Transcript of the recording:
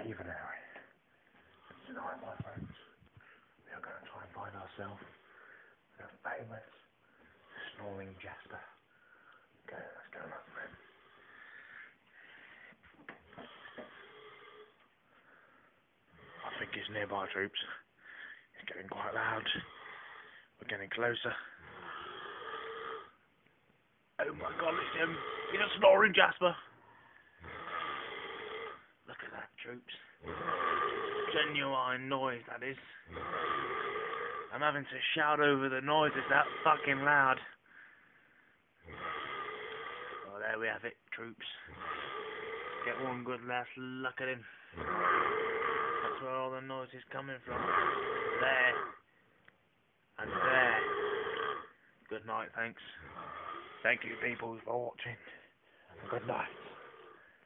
Even anyway. Tonight, my friends, we are going to try and find ourselves the famous Snoring Jasper. Okay, let's go, my friend. I think he's nearby, troops. It's getting quite loud. We're getting closer. Oh my god, it's him! He's a Snoring Jasper! Look at that, troops. Genuine noise, that is. I'm having to shout over the noise, it's that fucking loud. Well, there we have it, troops. Get one good last look at him. That's where all the noise is coming from. There. And there. Good night, thanks. Thank you, people, for watching. Good night.